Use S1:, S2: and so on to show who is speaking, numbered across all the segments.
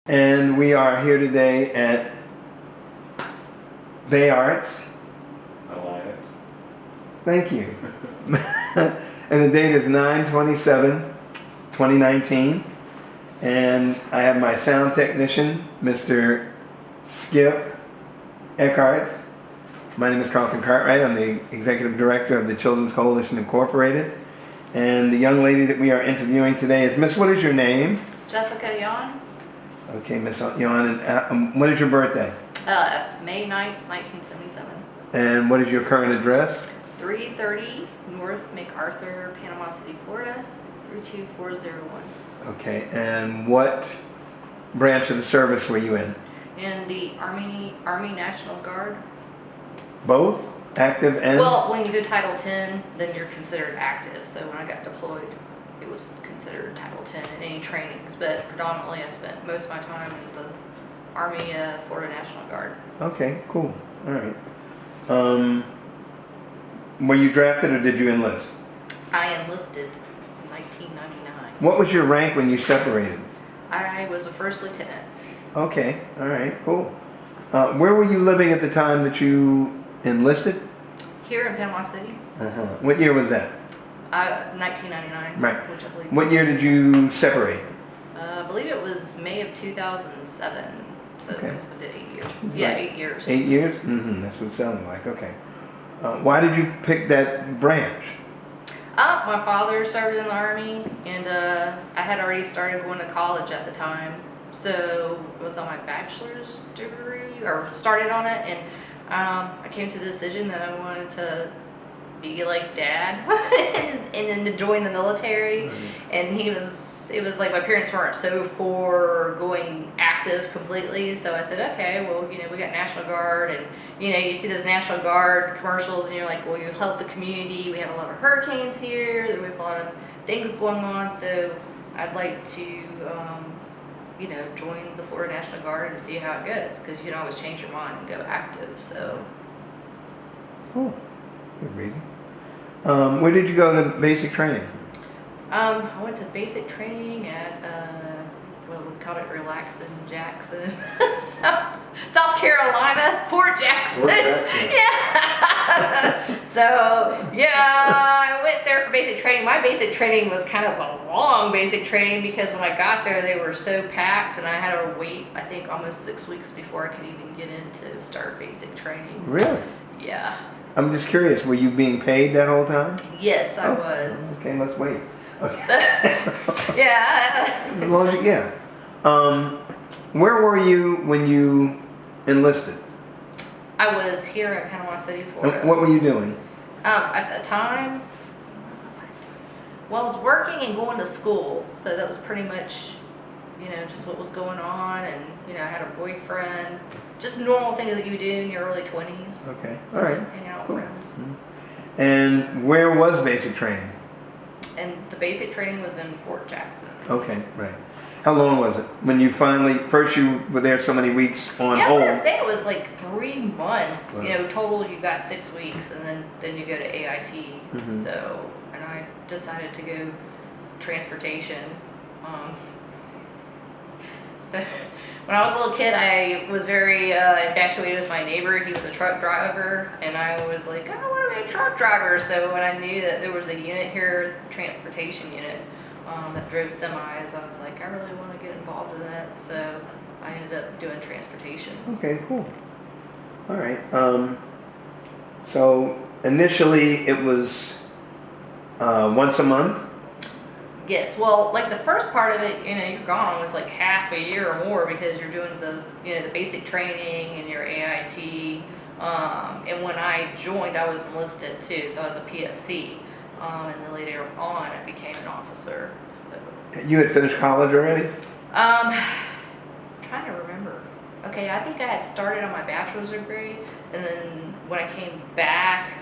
S1: And we are here today at Bay Arts.
S2: Alliance.
S1: Thank you. And the date is 9/27/2019. And I have my sound technician, Mr. Skip Eckhart. My name is Carlton Cartwright. I'm the Executive Director of the Children's Coalition Incorporated. And the young lady that we are interviewing today is Miss, what is your name?
S3: Jessica Yaun.
S1: Okay, Miss Yaun, and when is your birthday?
S3: May 9th, 1977.
S1: And what is your current address?
S3: 330 North MacArthur, Panama City, Florida, 32401.
S1: Okay, and what branch of the service were you in?
S3: In the Army National Guard.
S1: Both? Active and?
S3: Well, when you go Title 10, then you're considered active. So when I got deployed, it was considered Title 10 in any trainings. But predominantly, I spent most of my time in the Army Florida National Guard.
S1: Okay, cool. All right. Were you drafted or did you enlist?
S3: I enlisted in 1999.
S1: What was your rank when you separated?
S3: I was a first lieutenant.
S1: Okay, all right, cool. Where were you living at the time that you enlisted?
S3: Here in Panama City.
S1: Uh-huh. What year was that?
S3: 1999.
S1: Right.
S3: Which I believe.
S1: What year did you separate?
S3: I believe it was May of 2007. So
S1: Okay.
S3: it was within 8 years. Yeah, 8 years.
S1: 8 years? Mm-hmm. That's what it sounded like. Okay. Why did you pick that branch?
S3: My father served in the Army, and I had already started going to college at the time. So I was on my bachelor's degree, or started on it, and I came to the decision that I wanted to be like Dad and then to join the military.
S1: Mm-hmm.
S3: And it was like my parents weren't so for going active completely, so I said, okay, well, we got National Guard, and you see those National Guard commercials, and you're like, well, you help the community. We have a lot of hurricanes here. We have a lot of things going on, so I'd like to, join the Florida National Guard and see how it goes, because you can always change your mind and go active. So.
S1: Cool. Good reason. Where did you go to basic training?
S3: I went to basic training at, we called it Relaxin' Jackson, South Carolina, Fort Jackson. Yeah. So, I went there for basic training. My basic training was kind of a long basic training because when I got there, they were so packed, and I had to wait, I think, almost 6 weeks before I could even get in to start basic training.
S1: Really?
S3: Yeah.
S1: I'm just curious, were you being paid that whole time?
S3: Yes, I was.
S1: Okay, let's wait. Okay.
S3: So, yeah.
S1: As long as you, yeah. Where were you when you enlisted?
S3: I was here in Panama City, Florida.
S1: And what were you doing?
S3: At the time, what was I doing? Well, I was working and going to school, so that was pretty much, just what was going on, and I had a boyfriend, just normal things that you do in your early 20s.
S1: Okay, all right.
S3: Hanging out
S1: Cool.
S3: with friends.
S1: Mm-hmm. And where was basic training?
S3: And the basic training was in Fort Jackson.
S1: Okay, right. How long was it? When you first you were there so many weeks on hold?
S3: I'm gonna say it was like 3 months.
S1: Right.
S3: Total you got 6 weeks, and then you go to AIT.
S1: Mm-hmm.
S3: So, and I decided to go transportation. So when I was a little kid, I was very infatuated with my neighbor. He was a truck driver, and I was like, I want to be a truck driver. So when I knew that there was a unit here, transportation unit, that drove semis, I was like, I really want to get involved in that. So I ended up doing transportation.
S1: Okay, cool. All right. So initially it was once a month?
S3: Yes, well, like the first part of it, you're gone was like half a year or more because you're doing the basic training and your AIT. And when I joined, I was enlisted too, so I was a PFC. And then later on, I became an officer. So.
S1: You had finished college already?
S3: Trying to remember. Okay, I think I had started on my bachelor's degree, and then when I came back,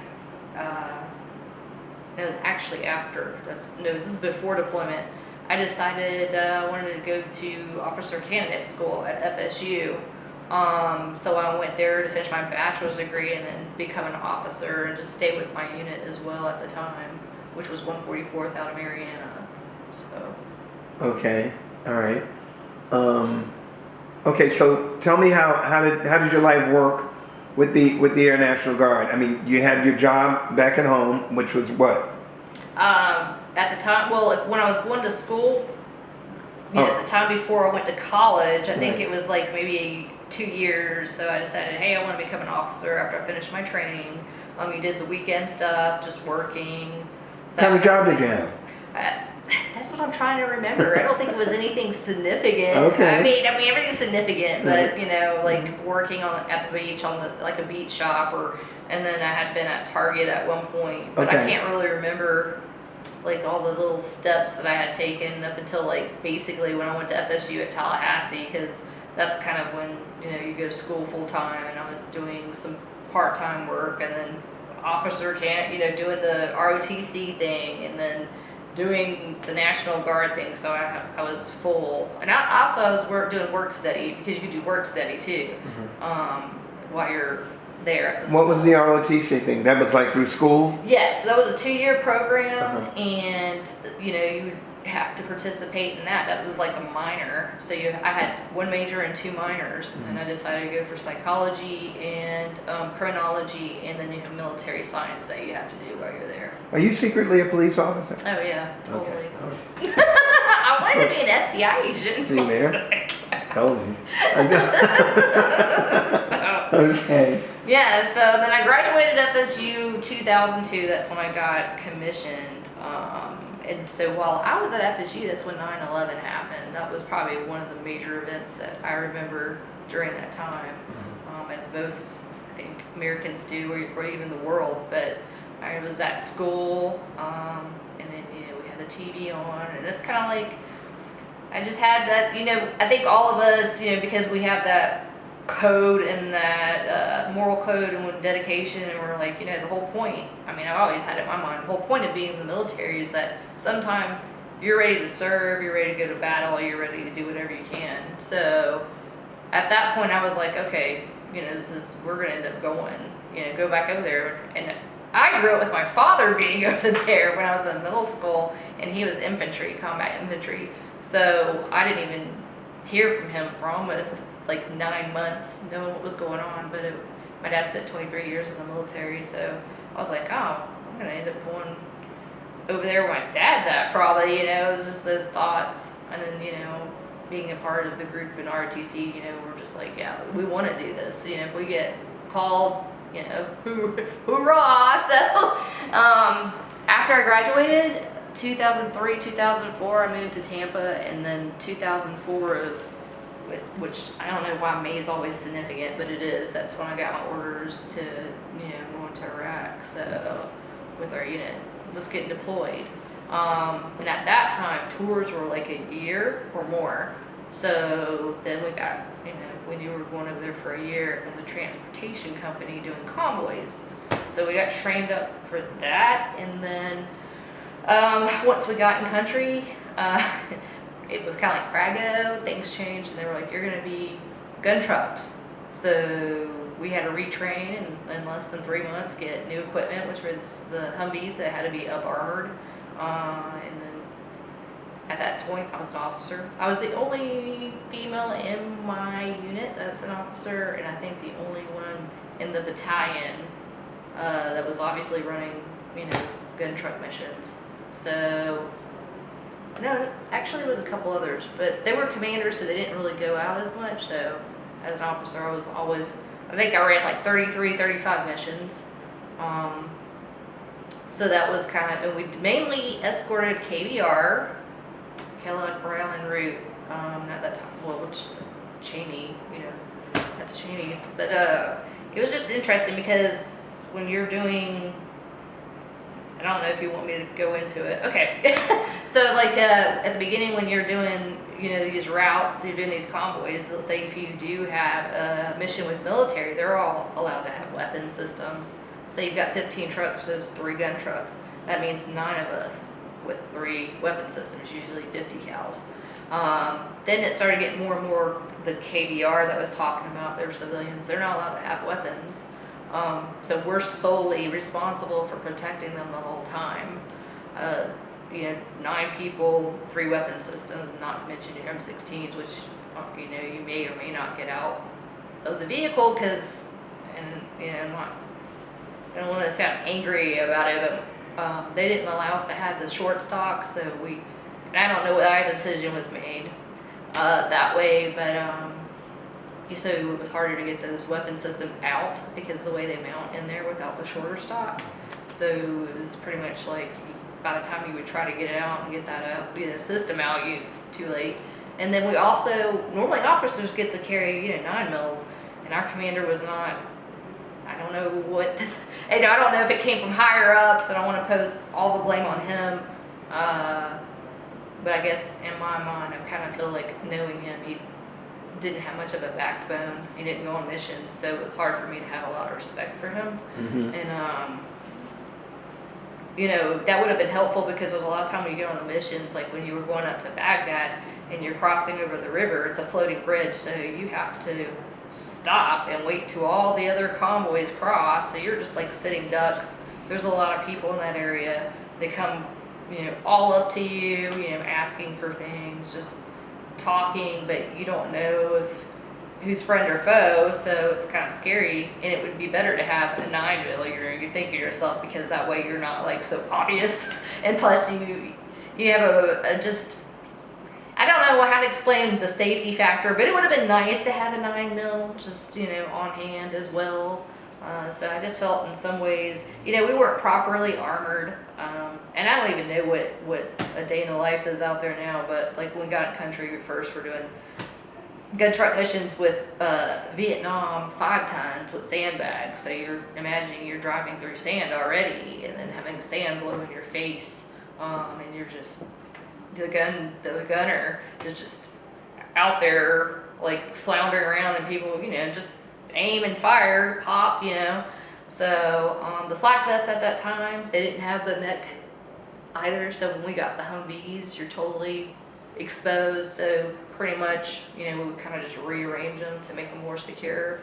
S3: no, actually after, this is before deployment, I decided I wanted to go to officer candidate school at FSU. So I went there to finish my bachelor's degree and then become an officer and just stay with my unit as well at the time, which was 144th out of Mariana. So.
S1: Okay, all right. Okay, so tell me how did your life work with the Air National Guard? I mean, you had your job back at home, which was what?
S3: At the time, well, when I was going to school,
S1: Oh.
S3: the time before I went to college, I think
S1: Right.
S3: it was like maybe 2 years. So I decided, hey, I want to become an officer after I finished my training. You did the weekend stuff, just working.
S1: What kind of job did you have?
S3: That's what I'm trying to remember. I don't think it was anything significant.
S1: Okay.
S3: I mean everything's significant,
S1: Right.
S3: but like working at the beach on like a beach shop, and then I had been at Target at one point, but I
S1: Okay.
S3: can't really remember like all the little steps that I had taken up until like basically when I went to FSU at Tallahassee, because that's kind of when you go to school full time, and I was doing some part time work, and then officer can't doing the ROTC thing, and then doing the National Guard thing, so I was full. And I also was doing work study, because you could do work study too, while you're there at the school.
S1: What was the ROTC thing? That was like through school?
S3: Yes, so that was a 2-year program,
S1: Uh-huh.
S3: and you would have to participate in that. That was like a minor. So I had one major and 2 minors, and I decided to go for psychology and criminology, and then you have military science that you have to do while you're there.
S1: Are you secretly a police officer?
S3: Oh yeah, totally.
S1: Okay.
S3: I wanted to be an FBI agent.
S1: See there? Told you.
S3: So,
S1: Okay.
S3: yeah, so then I graduated FSU 2002. That's when I got commissioned. And so while I was at FSU, that's when 9/11 happened. That was probably one of the major events that I remember during that time, as most, I think, Americans do, or even the world. But I was at school, and then we had the TV on, and it's kind of like I just had that. I think all of us, because we have that code and that moral code and dedication, and we're like, the whole point, I mean, I've always had it in my mind, the whole point of being in the military is that sometime you're ready to serve, you're ready to go to battle, you're ready to do whatever you can. So at that point I was like, okay, we're gonna end up going, go back over there. And I grew up with my father being over there when I was in middle school, and he was combat infantry, so I didn't even hear from him for almost like 9 months, knowing what was going on. But my dad spent 23 years in the military, so I was like, oh, I'm gonna end up going over there where my dad's at, probably. It was just those thoughts. And then being a part of the group in ROTC, we're just like, yeah, we want to do this. If we get called, hoorah. So after I graduated 2003, 2004, I moved to Tampa, and then 2004 which I don't know why May is always significant, but it is. That's when I got my orders to, go into Iraq. So with our unit, was getting deployed. And at that time, tours were like a year or more. So then we got, we knew we were going over there for a year as a transportation company doing convoys. So we got trained up for that, and then once we got in country, it was kind of like Frago, things changed, and they were like, you're going to be gun trucks. So we had to retrain in less than 3 months, get new equipment, which were the Humvees that had to be up armored. And then at that point, I was an officer. I was the only female in my unit that was an officer, and I think the only one in the battalion that was obviously running, gun truck missions. So no, actually there was a couple others, but they were commanders, so they didn't really go out as much. So as an officer, I was always, I think I ran like 33, 35 missions. So that was kind of, and we mainly escorted KBR, Kellogg, Brown, and Root, at that time. Well, it's Cheney, that's Cheney's. But it was just interesting because when you're doing, I don't know if you want me to go into it. Okay. So like at the beginning when you're doing, these routes, you're doing these convoys, let's say if you do have a mission with military, they're all allowed to have weapon systems. Say you've got 15 trucks, there's 3 gun trucks. That means 9 of us with 3 weapon systems, usually 50 cals. Then it started getting more and more the KBR that was talking about their civilians. They're not allowed to have weapons. So we're solely responsible for protecting them the whole time. 9 people, 3 weapon systems, not to mention your M16s, which you may or may not get out of the vehicle because, and I don't want to sound angry about it, but they didn't allow us to have the short stock, so and I don't know why the decision was made that way, but so it was harder to get those weapon systems out because of the way they mount in there without the shorter stock. So it was pretty much like by the time you would try to get it out and get that out, system out, it's too late. And then we also, normally officers get to carry, 9 mils, and our commander was not, I don't know what this, and I don't know if it came from higher ups, and I want to post all the blame on him, but I guess in my mind, I kind of feel like knowing him, he didn't have much of a backbone, he didn't go on missions, so it was hard for me to have a lot of respect for him, and that would have been helpful because there's a lot of time when you get on the missions, like when you were going up to Baghdad, and you're crossing over the river, it's a floating bridge, so you have to stop and wait till all the other convoys cross, so you're just like sitting ducks. There's a lot of people in that area. They come, all up to you, asking for things, just talking, but you don't know if who's friend or foe, so it's kind of scary, and it would be better to have a 9 mil, you think of yourself, because that way you're not like so obvious, and plus you have a just, I don't know how to explain the safety factor, but it would have been nice to have a 9 mil just, on hand as well. So I just felt in some ways, we weren't properly armored. And I don't even know what a day in the life is out there now, but like when we got in country, we first were doing gun truck missions with Vietnam 5 tons with sandbags. So you're imagining you're driving through sand already and then having sand blow in your face. And you're just, the gunner is just out there like floundering around, and people, just aim and fire, pop, So the flak vests at that time, they didn't have the neck either. So when we got the Humvees, you're totally exposed. So pretty much, we would kind of just rearrange them to make them more secure,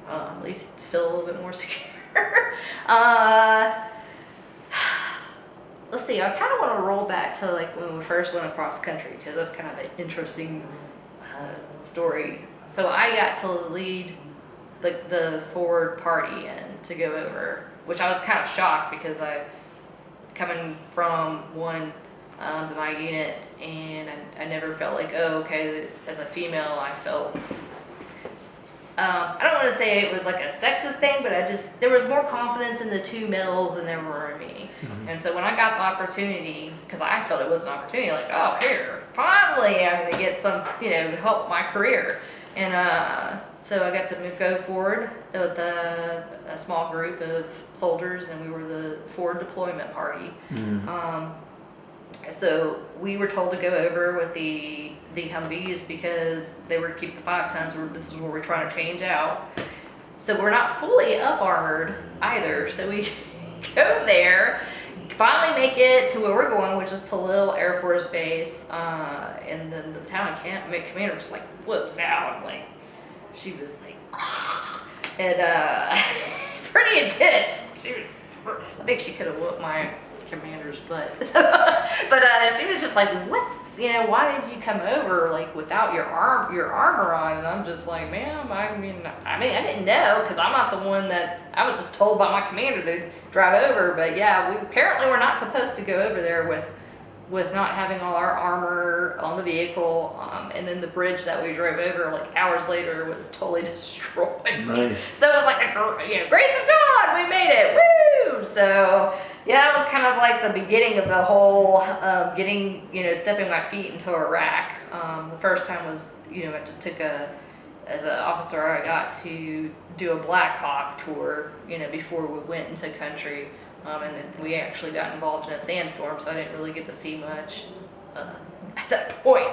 S3: at least feel a little bit more secure. Let's see, I kind of want to roll back to like when we first went across country, because that's kind of an interesting story. So I got to lead the forward party in to go over, which I was kind of shocked because coming from my unit, and I never felt like, as a female, I felt, I don't want to say it was like a sexist thing, but there was more confidence in the 2 males than there were in me. And so when I got the opportunity, because I felt it was an opportunity, like, oh, here, finally I'm going to get some, help my career. And so I got to go forward with a small group of soldiers, and we were the forward deployment party. So we were told to go over with the Humvees because they were keep the 5 tons. This is where we're trying to change out. So we're not fully up armored either. So we go there, finally make it to where we're going, which is Talil Air Force Base. And then the battalion commander just like flips out, like she was like, and pretty intense. I think she could have whooped my commander's butt. But she was just like, what? Why did you come over like without your armor on? And I'm just like, ma'am, I mean, I didn't know, because I'm not the one that, I was just told by my commander to drive over. But yeah, apparently we're not supposed to go over there with not having all our armor on the vehicle. And then the bridge that we drove over like hours later was totally destroyed.
S1: Nice.
S3: So it was like, grace of God, we made it, woo! So yeah, that was kind of like the beginning of the whole getting, stepping my feet into Iraq. The first time was, I just took as an officer, I got to do a Black Hawk tour, before we went into country. And then we actually got involved in a sandstorm, so I didn't really get to see much at that point.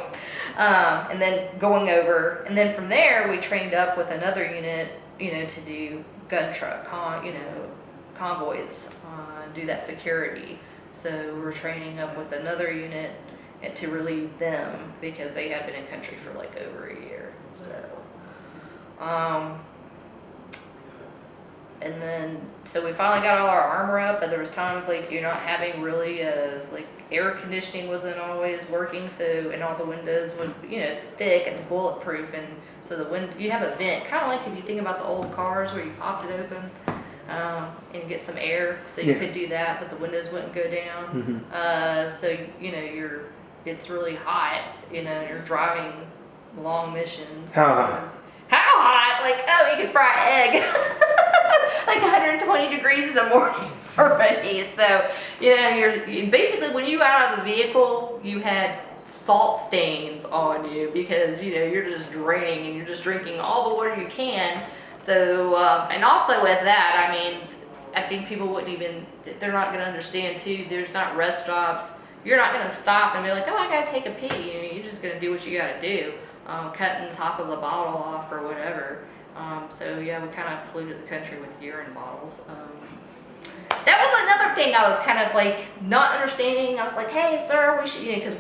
S3: And then going over, and then from there we trained up with another unit, to do gun truck, convoys, do that security. So we were training up with another unit to relieve them because they had been in country for like over a year. So, And then, so we finally got all our armor up, but there was times like you're not having really, like air conditioning wasn't always working, so, and all the windows would, it's thick and bulletproof, and so the wind, you have a vent, kind of like if you think about the old cars where you popped it open, and get some air, so you could do that, but the windows wouldn't go down. So, it's really hot, you're driving long missions.
S1: How hot?
S3: How hot? Like, oh, you could fry an egg. Like 120 degrees in the morning already. So, you basically, when you got out of the vehicle, you had salt stains on you because, you're just draining and you're just drinking all the water you can. So, and also with that, I mean, I think people wouldn't even, they're not going to understand too, there's not rest stops. You're not going to stop and be like, oh, I got to take a pee. You're just going to do what you got to do. Cutting the top of the bottle off or whatever. So yeah, we kind of polluted the country with urine bottles. That was another thing I was kind of like not understanding. I was like, hey, sir, we should, because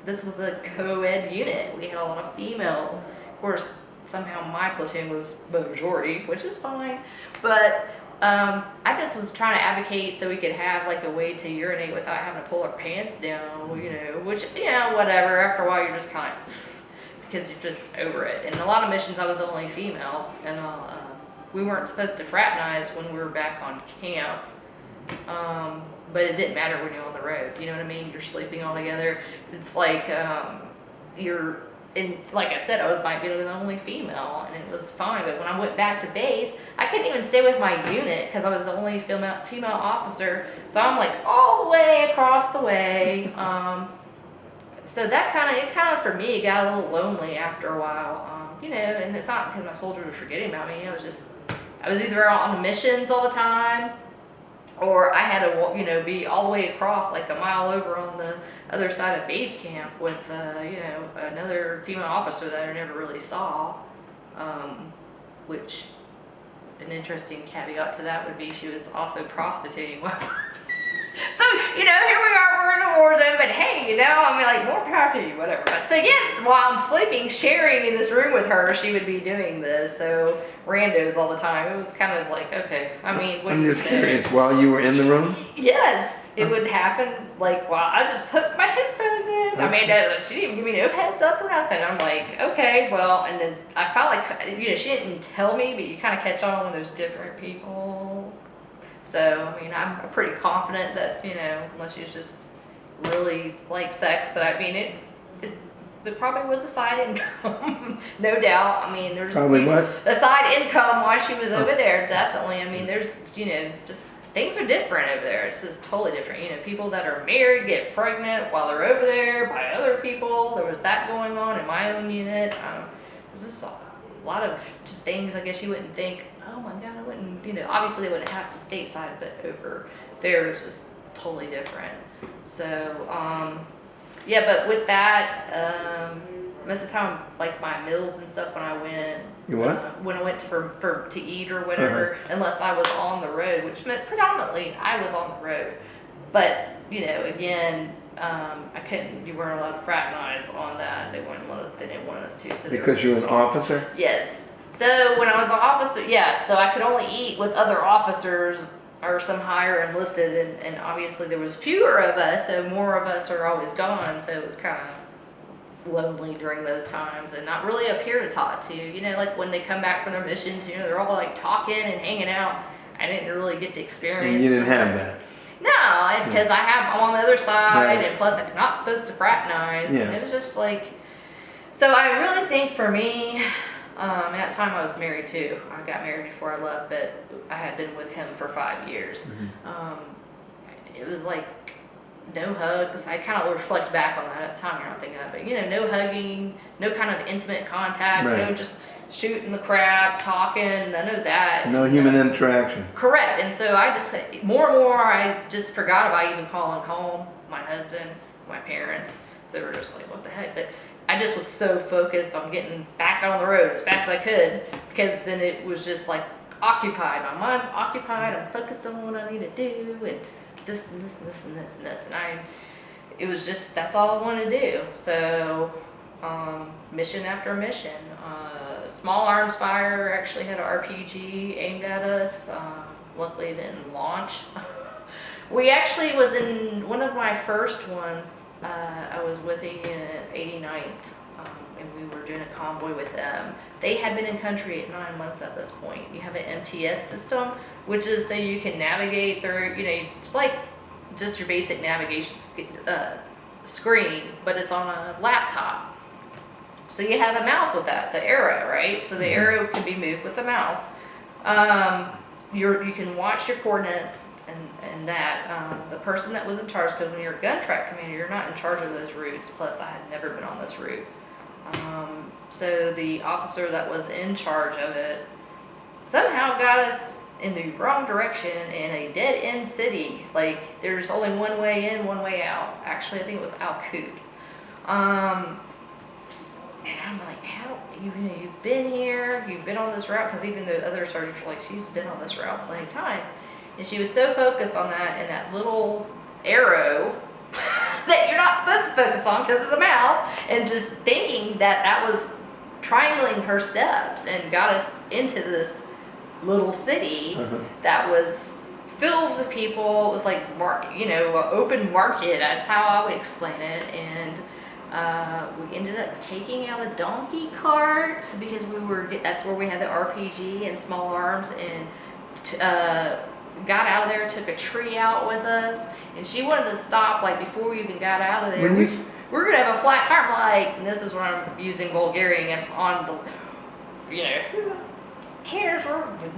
S3: this was a co-ed unit. We had a lot of females. Of course, somehow my platoon was the majority, which is fine. But I just was trying to advocate so we could have like a way to urinate without having to pull our pants down, which, whatever. After a while, you're just kind of, because you're just over it. And a lot of missions I was only female, and we weren't supposed to fraternize when we were back on camp, but it didn't matter when you're on the road, you know what I mean? You're sleeping all together. It's like like I said, I might be the only female, and it was fine, but when I went back to base, I couldn't even stay with my unit because I was the only female officer, so I'm like all the way across the way. So that kind of for me, it got a little lonely after a while, and it's not because my soldiers were forgetting about me. I was either out on the missions all the time, or I had to, be all the way across, like a mile over on the other side of base camp with, another female officer that I never really saw, which an interesting caveat to that would be she was also prostituting while so, here we are, we're in a war zone, but hey, like, more power to you, whatever. But so yes, while I'm sleeping, sharing in this room with her, she would be doing this, so randos all the time. It was kind of like, okay, I mean, what
S1: I'm just curious, while you were in the room?
S3: Yes, it would happen, like, while I just put my headphones in.
S1: Okay.
S3: I mean, she didn't even give me no heads up or nothing. I'm like, okay, well, and then I felt like, she didn't tell me, but you kind of catch on when there's different people. So, I mean, I'm pretty confident that, unless you just really like sex, but I mean, it probably was a side income, no doubt. I mean, there's
S1: Probably what?
S3: a side income while she was over there, definitely. I mean, there's, just things are different over there. It's just totally different. People that are married get pregnant while they're over there by other people. There was that going on in my own unit. There's just a lot of just things I guess you wouldn't think, oh my God, I wouldn't, obviously they wouldn't have the stateside, but over there it's just totally different. So, yeah, but with that, most of the time, like my meals and stuff when I went,
S1: You what?
S3: when I went to eat or whatever, unless I was on the road, which meant predominantly I was on the road. But, again, I couldn't, you weren't allowed to fraternize on that. They didn't want us to. So
S1: Because you're an officer?
S3: Yes. So when I was an officer, so I could only eat with other officers or some higher enlisted, and obviously there was fewer of us, so more of us are always gone, so it was kind of lonely during those times, and not really a peer to talk to, like when they come back from their missions, they're all like talking and hanging out. I didn't really get to experience.
S1: And you didn't have that?
S3: No, because I'm on the other side,
S1: Right.
S3: and plus I'm not supposed to fraternize,
S1: Yeah.
S3: and it was just like, so I really think for me, at that time I was married too. I got married before I left, but I had been with him for 5 years. It was like no hugs. I kind of reflect back on that at the time. I don't think of that, but no hugging, no kind of intimate contact,
S1: Right.
S3: no just shooting the crap, talking, none of that.
S1: No human interaction.
S3: Correct. And so I just, more and more, I just forgot about even calling home my husband, my parents. So they were just like, what the heck? But I just was so focused on getting back on the road as fast as I could, because then it was just like occupied. My mind's occupied. I'm focused on what I need to do, and this and this and this and this and this. And it was just, that's all I wanted to do. So, mission after mission. small arms fire actually had an RPG aimed at us. Luckily it didn't launch. We actually was in one of my first ones. I was with the 89th, and we were doing a convoy with them. They had been in country at 9 months at this point. You have an MTS system, which is so you can navigate through, it's like just your basic navigation screen, but it's on a laptop. So you have a mouse with that, the arrow, right? So the arrow can be moved with the mouse. You can watch your coordinates and that. The person that was in charge, because when you're a gun track commander, you're not in charge of those routes. Plus, I had never been on this route. So the officer that was in charge of it somehow got us in the wrong direction in a dead end city. Like, there's only one way in, one way out. Actually, I think it was Al-Qud. And I'm like, how, you've been here, you've been on this route, because even the other sergeants were like, she's been on this route plenty of times. And she was so focused on that and that little arrow that you're not supposed to focus on because it's a mouse, and just thinking that that was triangling her steps and got us into this little city that was filled with people. It was like, open market. That's how I would explain it. And we ended up taking out a donkey cart because that's where we had the RPG and small arms, and got out of there, took a tree out with us, and she wanted to stop like before we even got out of there. We're gonna have a flat tire. I'm like, and this is when I'm using Bulgarian on the, who cares?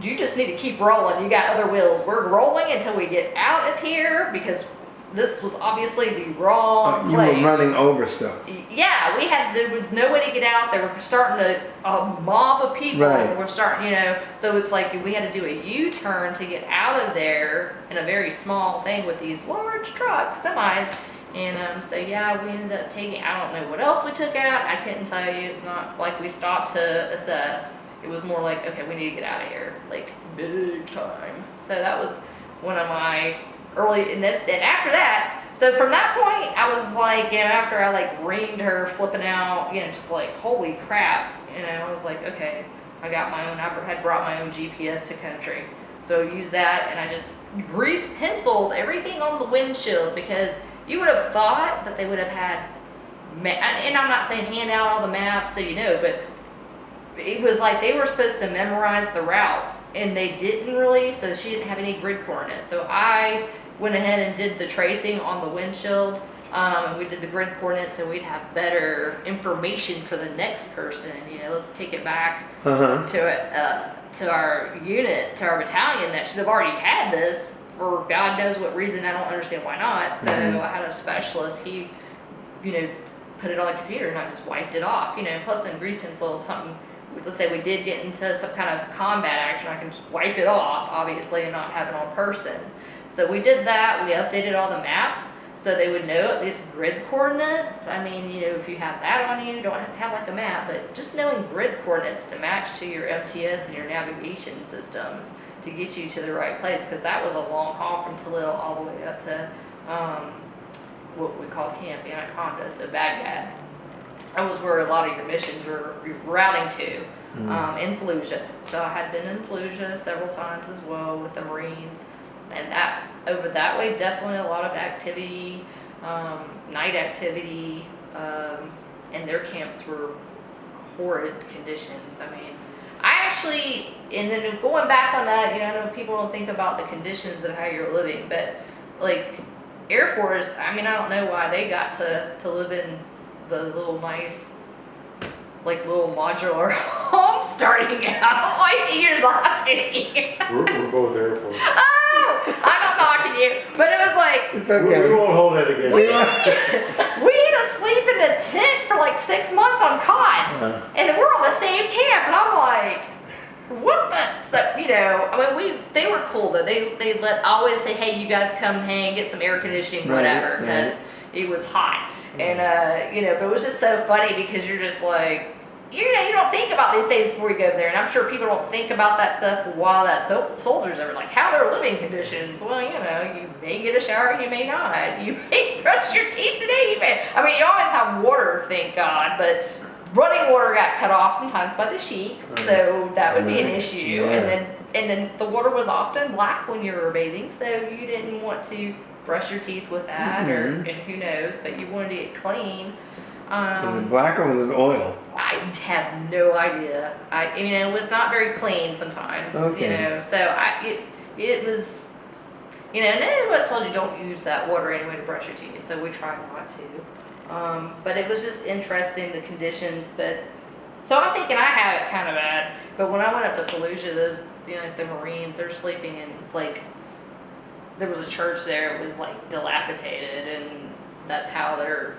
S3: You just need to keep rolling. You got other wheels. We're rolling until we get out of here, because this was obviously the wrong place.
S1: You were running over stuff.
S3: Yeah, there was no way to get out. They were starting a mob of people.
S1: Right.
S3: And we're starting, so it's like we had to do a U-turn to get out of there in a very small thing with these large trucks, semis. And so yeah, we ended up taking, I don't know what else we took out. I couldn't tell you. It's not like we stopped to assess. It was more like, okay, we need to get out of here, like big time. So that was one of my early, and after that, so from that point, I was like, after I like reamed her flipping out, just like, holy crap, I was like, okay, I got my own, I had brought my own GPS to country. So I used that, and I just grease penciled everything on the windshield, because you would have thought that they would have had, and I'm not saying hand out all the maps, so but it was like they were supposed to memorize the routes, and they didn't really, so she didn't have any grid coordinates. So I went ahead and did the tracing on the windshield, and we did the grid coordinates, so we'd have better information for the next person. Let's take it back to our unit, to our battalion that should have already had this for God knows what reason. I don't understand why not. So I had a specialist. He, put it on the computer, and I just wiped it off. Plus in grease pencil, something. Let's say we did get into some kind of combat action, I can just wipe it off, obviously, and not have it on person. So we did that. We updated all the maps so they would know at least grid coordinates. I mean, if you have that on you don't have to have like a map, but just knowing grid coordinates to match to your MTS and your navigation systems to get you to the right place, because that was a long haul from Toledo all the way up to what we called Camp Anaconda, so Baghdad. That was where a lot of your missions were routing to, in Fallujah. So I had been in Fallujah several times as well with the Marines, and that over that way, definitely a lot of activity, night activity, and their camps were horrid conditions. I mean, I actually, and then going back on that, I know people don't think about the conditions of how you're living, but like Air Force, I mean, I don't know why they got to live in the little nice, like little modular home starting out. Like, you're laughing.
S2: We're both Air Force.
S3: Oh, I'm not knocking you, but it was like,
S1: It's okay.
S2: We won't hold that against
S3: we
S2: you.
S3: had to sleep in a tent for like 6 months on cots, and then we're on the same camp, and I'm like, what the? So, I mean, they were cool though. They let always say, hey, you guys come hang, get some air conditioning, whatever, because it was hot. And, but it was just so funny because you're just like, you don't think about these things before you go there. And I'm sure people don't think about that stuff while that soldiers are like, how their living conditions. Well, you may get a shower, you may not. You may brush your teeth today, you may. I mean, you always have water, thank God, but running water got cut off sometimes by the sheep, so that would be an
S1: Right.
S3: issue.
S1: Yeah.
S3: And then the water was often black when you were bathing, so you didn't want to brush your teeth with that,
S1: Mhm.
S3: and who knows, but you wanted to get clean.
S1: Was it black or was it oil?
S3: I have no idea. I mean, it was not very clean sometimes,
S1: Okay.
S3: so it was, and they always told you don't use that water anyway to brush your teeth, so we tried not to. But it was just interesting, the conditions, but, so I'm thinking I have it kind of bad, but when I went up to Fallujah, those, the Marines, they're sleeping in, like, there was a church there, it was, like, dilapidated, and that's how they're,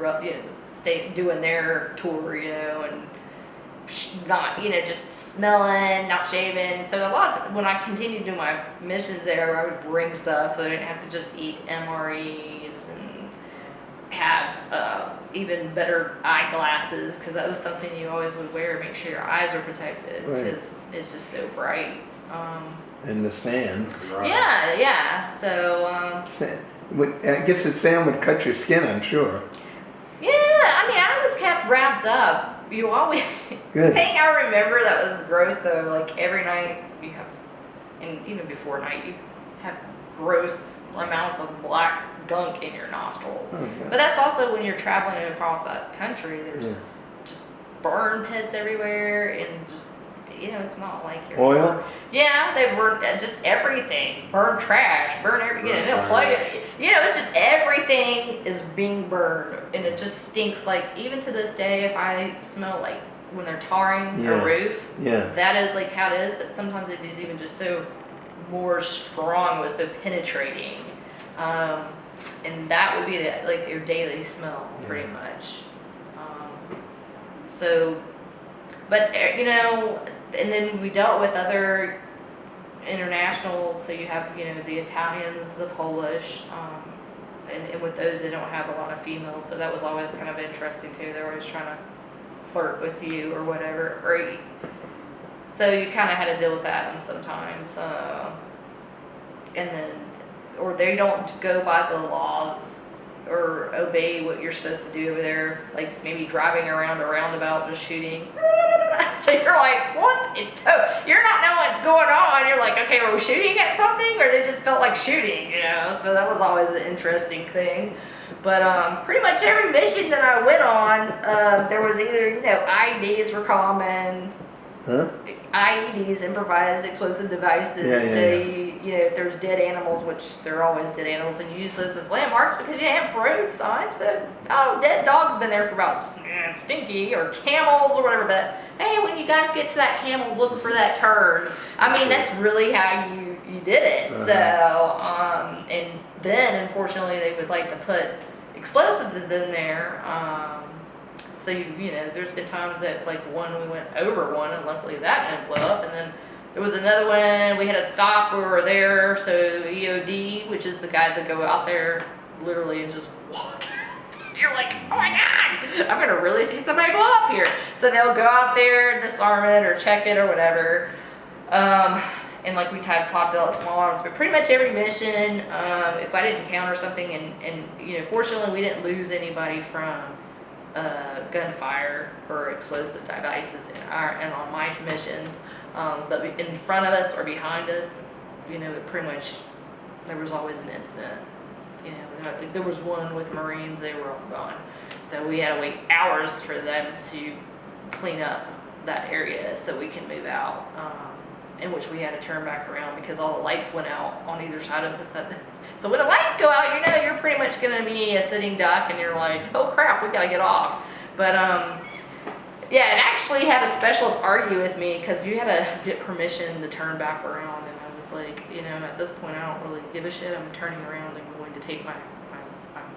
S3: doing their tour, and not, just smelling, not shaving. So a lot of, when I continued doing my missions there, I would bring stuff so I didn't have to just eat MREs and have even better eyeglasses, because that was something you always would wear, make sure your eyes are protected,
S1: Right.
S3: because it's just so bright.
S1: And the sand.
S2: Right.
S3: Yeah, so
S1: I guess the sand would cut your skin, I'm sure.
S3: yeah, I mean, I was kept wrapped up. You always, the
S1: Good.
S3: thing I remember that was gross though, like every night you have, and even before night, you have gross amounts of black gunk in your nostrils.
S1: Oh,
S3: But
S1: God.
S3: that's also when you're traveling across that country, there's
S1: Yeah.
S3: just burn pits everywhere, and just, it's not like you're.
S1: Oil?
S3: Yeah, they burn just everything. Burn trash, burn everything.
S2: Burn
S3: They'll play
S2: tires.
S3: it. It's just everything is being burned, and it just stinks. Like, even to this day, if I smell like when they're tarring
S1: Yeah.
S3: a roof,
S1: Yeah.
S3: that is like how it is. But sometimes it is even just so more strong, it was so penetrating, and that would be like your daily smell, pretty
S1: Yeah.
S3: much. So, but and then we dealt with other internationals, so you have, the Italians, the Polish, and with those they don't have a lot of females, so that was always kind of interesting too. They're always trying to flirt with you or whatever, so you kind of had to deal with that and sometimes, and then, or they don't go by the laws or obey what you're supposed to do over there, like maybe driving around a roundabout just shooting. So you're like, what? So you're not knowing what's going on. You're like, okay, are we shooting at something, or they just felt like shooting, So that was always an interesting thing. But pretty much every mission that I went on, there was either, IEDs were common.
S1: Huh?
S3: IEDs, improvised explosive devices.
S1: Yeah, yeah,
S3: so
S1: yeah.
S3: if there's dead animals, which there are always dead animals, and you use those as landmarks because you have road signs. So, dead dog's been there for about stinky, or camels or whatever. But hey, when you guys get to that camel, look for that turd. I mean, that's really how you did it.
S1: Uh-huh.
S3: So, and then unfortunately they would like to put explosives in there. So there's been times that like we went over one, and luckily that didn't blow up. And then there was another one, we had to stop, we were there, so EOD, which is the guys that go out there literally and just walk. You're like, oh my God, I'm gonna really see somebody blow up here. So they'll go out there, disarm it or check it or whatever. And like we talked about small arms, but pretty much every mission, if I didn't encounter something, and fortunately we didn't lose anybody from gunfire or explosive devices and on my missions, but in front of us or behind us, pretty much there was always an incident. There was one with Marines, they were all gone, so we had to wait hours for them to clean up that area so we can move out, in which we had to turn back around because all the lights went out on either side of the set. So when the lights go out, you're pretty much going to be a sitting duck, and you're like, oh crap, we got to get off. But yeah, it actually had a specialist argue with me because you had to get permission to turn back around, and I was like, at this point I don't really give a shit. I'm turning around and going to take my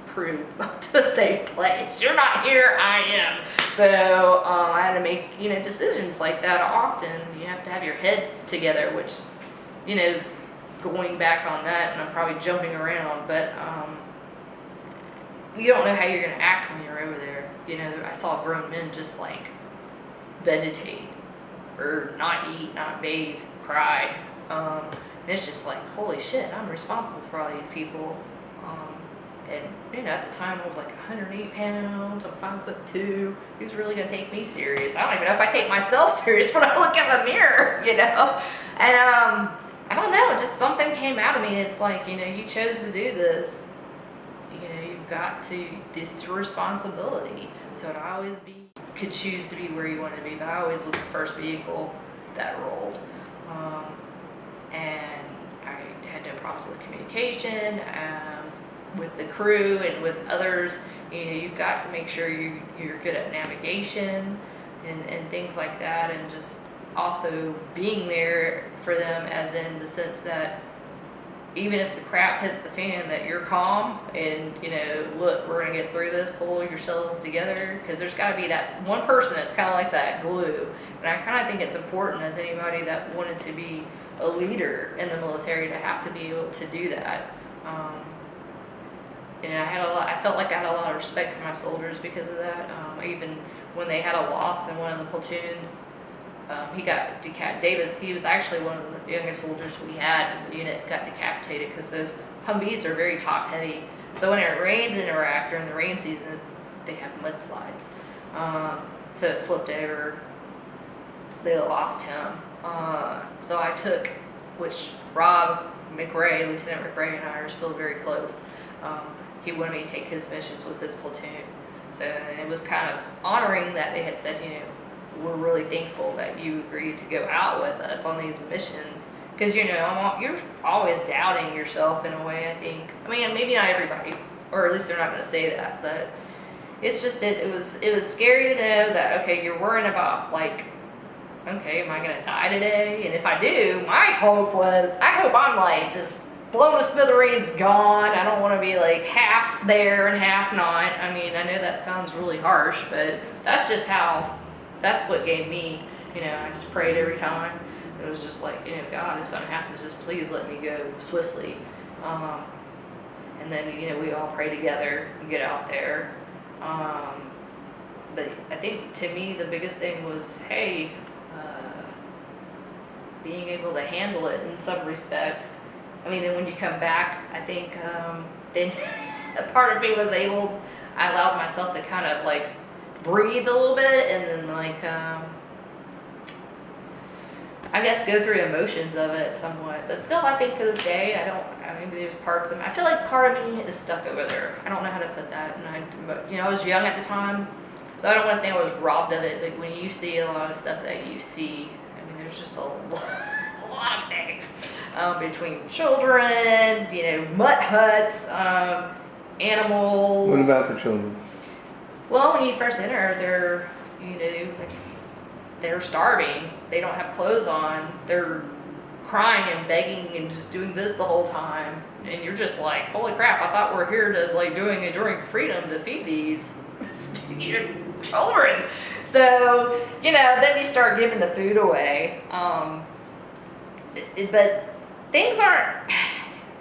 S3: crew to a safe place. You're not here, I am. So I had to make decisions like that often. You have to have your head together, which going back on that, and I'm probably jumping around, but you don't know how you're going to act when you're over there. I saw grown men just like vegetate or not eat, not bathe, cry. And it's just like, holy shit, I'm responsible for all these people. And at the time I was like 108 pounds, I'm 5'2". Who's really gonna take me serious? I don't even know if I take myself serious when I look in the mirror, And I don't know, just something came out of me. It's like, you chose to do this. You've got to, this is your responsibility. So to always could choose to be where you wanted to be, but I always was the first vehicle that rolled. And I had no problems with communication, with the crew and with others. You've got to make sure you're good at navigation and things like that, and just also being there for them, as in the sense that even if the crap hits the fan, that you're calm and, look, we're going to get through this, pull yourselves together, because there's got to be that one person that's kind of like that glue. And I kind of think it's important, as anybody that wanted to be a leader in the military, to have to be able to do that. I felt like I had a lot of respect for my soldiers because of that. Even when they had a loss in one of the platoons, he got decapitated. Davis, he was actually one of the youngest soldiers we had in the unit, got decapitated because those Humvees are very top heavy. So when it rains in Iraq during the rain season, they have mudslides. So it flipped over. They lost him. So I took, which Rob McRae, Lieutenant McRae, and I are still very close. He wanted me to take his missions with his platoon. So it was kind of honoring that they had said, we're really thankful that you agreed to go out with us on these missions. Because, you're always doubting yourself in a way, I think. I mean, maybe not everybody, or at least they're not going to say that, but it's just, it was scary to know that, okay, you're worrying about, like, okay, am I going to die today? And if I do, my hope was, I hope I'm like just blown to smithereens, gone. I don't want to be like half there and half not. I mean, I know that sounds really harsh, but that's just that's what gave me, I just prayed every time. It was just like, God, if something happens, just please let me go swiftly. And then, we all pray together and get out there. But I think to me, the biggest thing was, hey, being able to handle it in some respect. I mean, then when you come back, I think then a part of me was I allowed myself to kind of like breathe a little bit, and then like, I guess go through emotions of it somewhat. But still, I think to this day, maybe there's parts of me, I feel like part of me is stuck over there. I don't know how to put that. And I was young at the time, so I don't want to say I was robbed of it, but when you see a lot of stuff that you see, there's just a lot of things between children, mutt huts, animals.
S1: What about the children?
S3: Well, when you first enter, they're starving. They don't have clothes on. They're crying and begging and just doing this the whole time. And you're just like, holy crap, I thought we're here to like doing enduring freedom to feed these children. So, then you start giving the food away. But things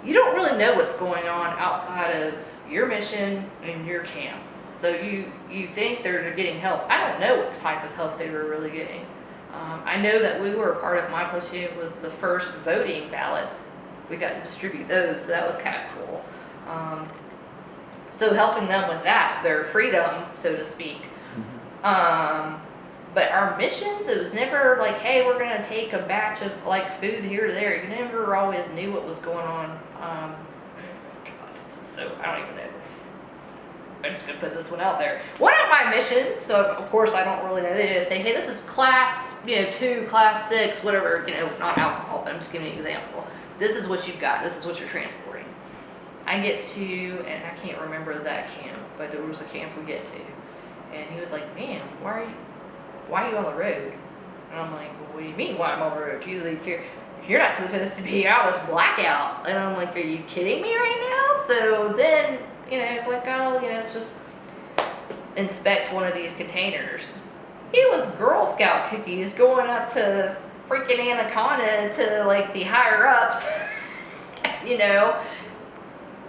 S3: you don't really know what's going on outside of your mission and your camp. So you think they're getting help. I don't know what type of help they were really getting. I know that we were part of my platoon was the first voting ballots. We got to distribute those, so that was kind of cool. So helping them with that, their freedom, so to speak. But our missions, it was never like, hey, we're going to take a batch of like food here or there. You never always knew what was going on. So I don't even know. I'm just going to put this one out there. One of my missions, so of course I don't really know, they just say, hey, this is class 2, class 6, whatever, not alcohol, but I'm just giving you an example. This is what you've got. This is what you're transporting. I get to, and I can't remember that camp, but there was a camp we get to. And he was like, man, why are you on the road? And I'm like, well, what do you mean why I'm on the road? You're not supposed to be out this blackout. And I'm like, are you kidding me right now? So then, it's like, oh, let's just inspect one of these containers. It was Girl Scout cookies going up to freaking Anaconda to like the higher ups.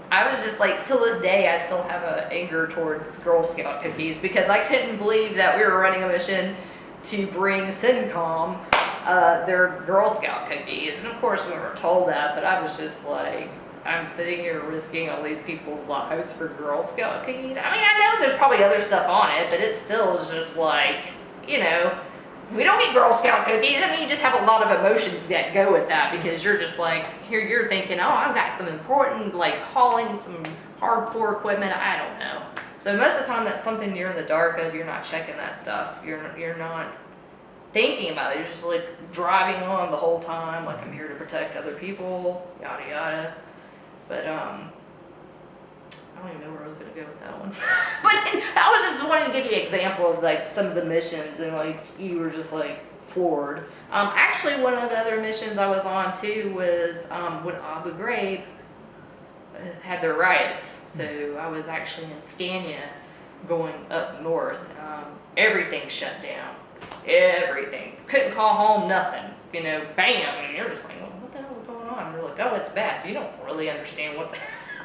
S3: I was just like, till this day, I still have an anger towards Girl Scout cookies because I couldn't believe that we were running a mission to bring CENTCOM their Girl Scout cookies. And of course, we weren't told that, but I was just like, I'm sitting here risking all these people's lives for Girl Scout cookies. I mean, I know there's probably other stuff on it, but it still is just like, you know, we don't eat Girl Scout cookies. I mean, you just have a lot of emotions that go with that because you're just like, here you're thinking, oh, I've got some important, like, hauling some hardcore equipment. I don't know. So most of the time, that's something you're in the dark of. You're not checking that stuff. You're not thinking about it. You're just like driving on the whole time, like I'm here to protect other people, yada yada. But I don't even know where I was gonna go with that one. But I was just wanting to give you an example of like some of the missions, and like you were just like floored. Actually, one of the other missions I was on too was when Abu Ghraib had their riots. So I was actually in Scania, going up north. Everything shut down. Everything. Couldn't call home, nothing. You know, bam, and you're just like, well, what the hell's going on? And you're like, oh, it's bad. You don't really understand what the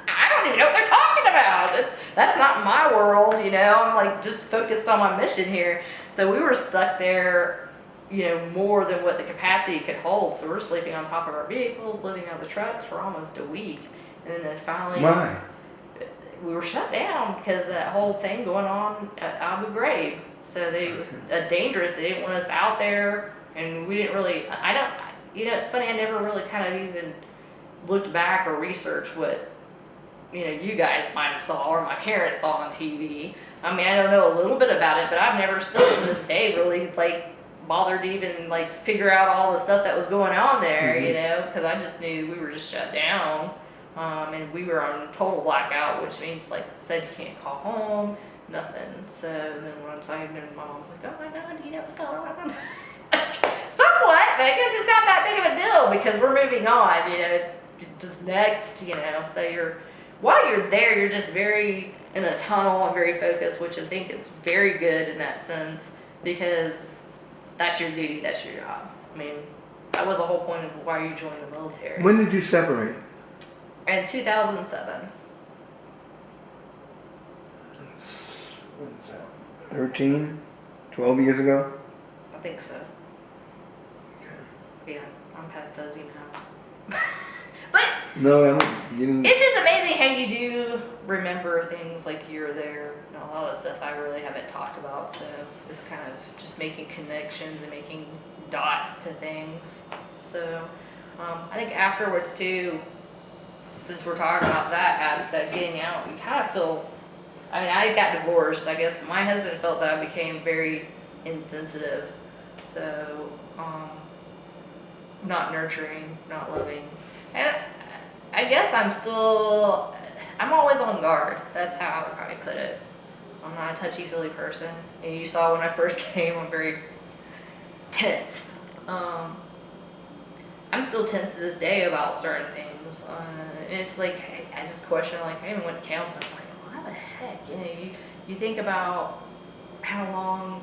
S3: I don't even know what they're talking about. That's not my world, you know. I'm like just focused on my mission here. So we were stuck there, you know, more than what the capacity could hold. So we're sleeping on top of our vehicles, living out of the trucks for almost a week. And then finally,
S1: Why?
S3: we were shut down because of that whole thing going on at Abu Ghraib. So it was dangerous. They didn't want us out there, and we didn't really. You know, it's funny. I never really kind of even looked back or researched what, you know, you guys might have saw or my parents saw on TV. I mean, I don't know a little bit about it, but I've never still to this day really like bothered to even like figure out all the stuff that was going on there, you know, because I just knew we were just shut down. And we were on total blackout, which means like I said, you can't call home, nothing. So then once I even, my mom's like, oh my God, do you know what's going on? Somewhat, but I guess it's not that big of a deal because we're moving on, you know, just next, you know. So while you're there, you're just very in a tunnel and very focused, which I think is very good in that sense because that's your duty, that's your job. I mean, that was the whole point of why you joined the military.
S1: When did you separate?
S3: In 2007.
S1: 13? 12 years ago?
S3: I think so.
S1: Okay.
S3: Yeah, I'm kind of fuzzy now. But
S1: No, you didn't.
S3: it's just amazing how you do remember things like you're there. You know, a lot of stuff I really haven't talked about, so it's kind of just making connections and making dots to things. So I think afterwards too, since we're talking about that aspect, getting out, you kind of feel, I mean, I got divorced. I guess my husband felt that I became very insensitive. So, not nurturing, not loving. And I guess I'm always on guard. That's how I would probably put it. I'm not a touchy-feely person. And you saw when I first came, I'm very tense. I'm still tense to this day about certain things. And it's like, I just question, like, I even went to counseling. I'm like, why the heck? You know, you think about how long